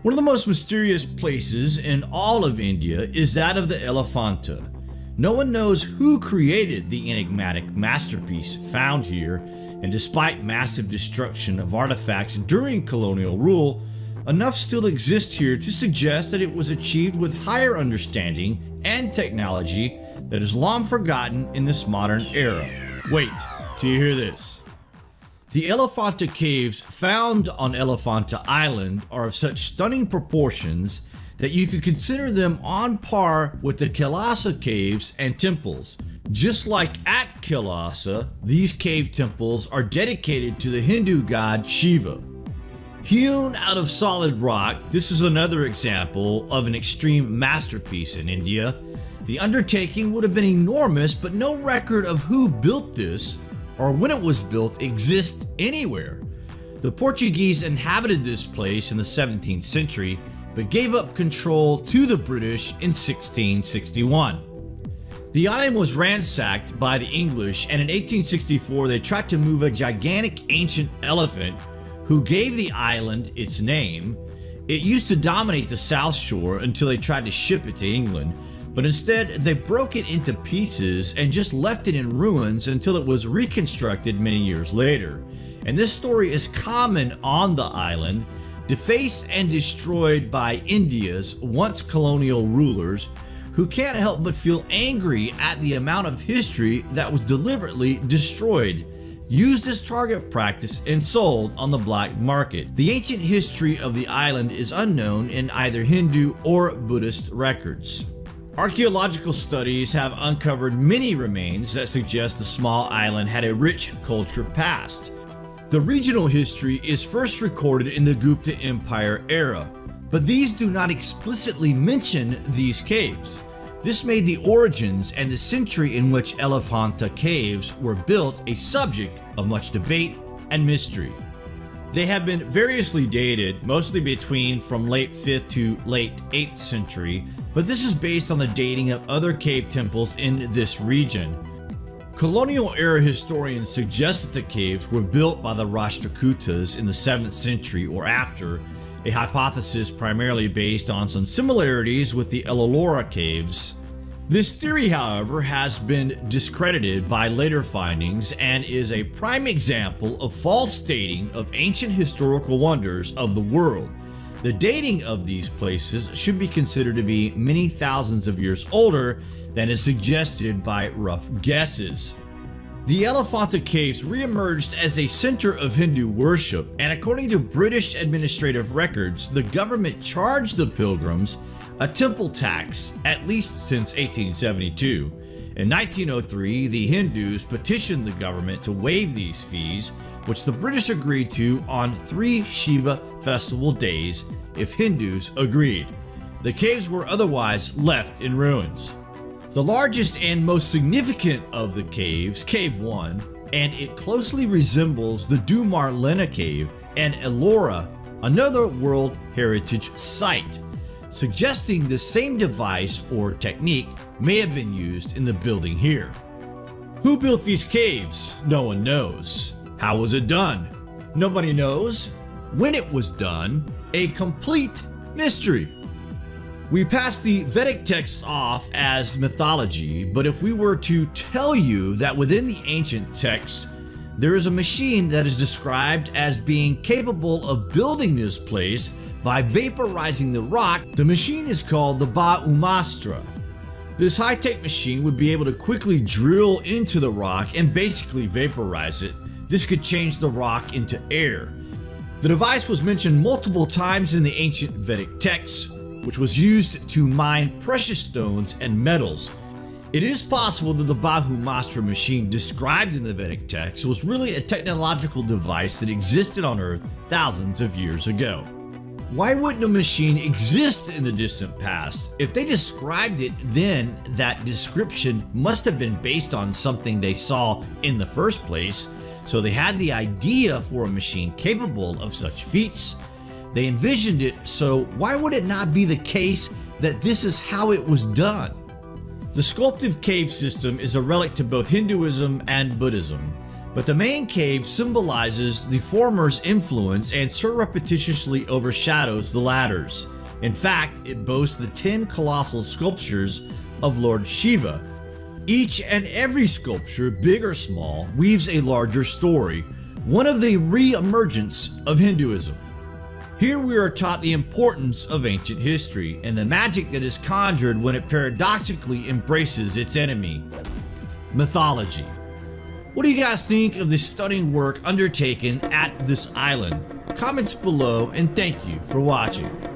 One of the most mysterious places in all of India is that of the elephanta. No one knows who created the enigmatic masterpiece found here, and despite massive destruction of artifacts during colonial rule, enough still exists here to suggest that it was achieved with higher understanding and technology that is long forgotten in this modern era. Wait, do you hear this? The Elephanta caves found on Elephanta Island are of such stunning proportions that you could consider them on par with the Kailasa caves and temples. Just like at Kailasa, these cave temples are dedicated to the Hindu god Shiva. Hewn out of solid rock, this is another example of an extreme masterpiece in India. The undertaking would have been enormous, but no record of who built this or when it was built exists anywhere. The Portuguese inhabited this place in the 17th century, but gave up control to the British in 1661. The island was ransacked by the English, and in 1864 they tried to move a gigantic ancient elephant who gave the island its name. It used to dominate the South Shore until they tried to ship it to England, but instead they broke it into pieces and just left it in ruins until it was reconstructed many years later. And this story is common on the island, defaced and destroyed by India's once colonial rulers, who can't help but feel angry at the amount of history that was deliberately destroyed, used as target practice, and sold on the black market. The ancient history of the island is unknown in either Hindu or Buddhist records. Archaeological studies have uncovered many remains that suggest the small island had a rich culture past. The regional history is first recorded in the Gupta Empire era, but these do not explicitly mention these caves. This made the origins and the century in which Elephanta caves were built a subject of much debate and mystery. They have been variously dated, mostly between from late 5th to late 8th century, but this is based on the dating of other cave temples in this region. Colonial era historians suggest that the caves were built by the Rashtrakutas in the 7th century or after, a hypothesis primarily based on some similarities with the Ellora caves. This theory, however, has been discredited by later findings and is a prime example of false dating of ancient historical wonders of the world. The dating of these places should be considered to be many thousands of years older than is suggested by rough guesses. The Elephanta caves re-emerged as a center of Hindu worship, and according to British administrative records, the government charged the pilgrims a temple tax at least since 1872. In 1903, the Hindus petitioned the government to waive these fees, which the British agreed to on 3 Shiva festival days if Hindus agreed. The caves were otherwise left in ruins. The largest and most significant of the caves, Cave 1, and it closely resembles the Dumarlena Cave and Ellora, another World Heritage Site, suggesting the same device or technique may have been used in the building here. Who built these caves? No one knows. How was it done? Nobody knows. When it was done, a complete mystery. We pass the Vedic texts off as mythology, but if we were to tell you that within the ancient texts, there is a machine that is described as being capable of building this place by vaporizing the rock, the machine is called the Baumastra. This high-tech machine would be able to quickly drill into the rock and basically vaporize it. This could change the rock into air. The device was mentioned multiple times in the ancient Vedic texts, which was used to mine precious stones and metals. It is possible that the Baumastra machine described in the Vedic text was really a technological device that existed on Earth thousands of years ago. Why wouldn't a machine exist in the distant past? If they described it then, that description must have been based on something they saw in the first place, so they had the idea for a machine capable of such feats. They envisioned it, so why would it not be the case that this is how it was done? The sculptive cave system is a relic to both Hinduism and Buddhism. But the main cave symbolizes the former's influence and surreptitiously overshadows the latter's. In fact, it boasts the 10 colossal sculptures of Lord Shiva. Each and every sculpture, big or small, weaves a larger story, one of the re-emergence of Hinduism. Here we are taught the importance of ancient history and the magic that is conjured when it paradoxically embraces its enemy, mythology. What do you guys think of this stunning work undertaken at this island? Comments below, and thank you for watching.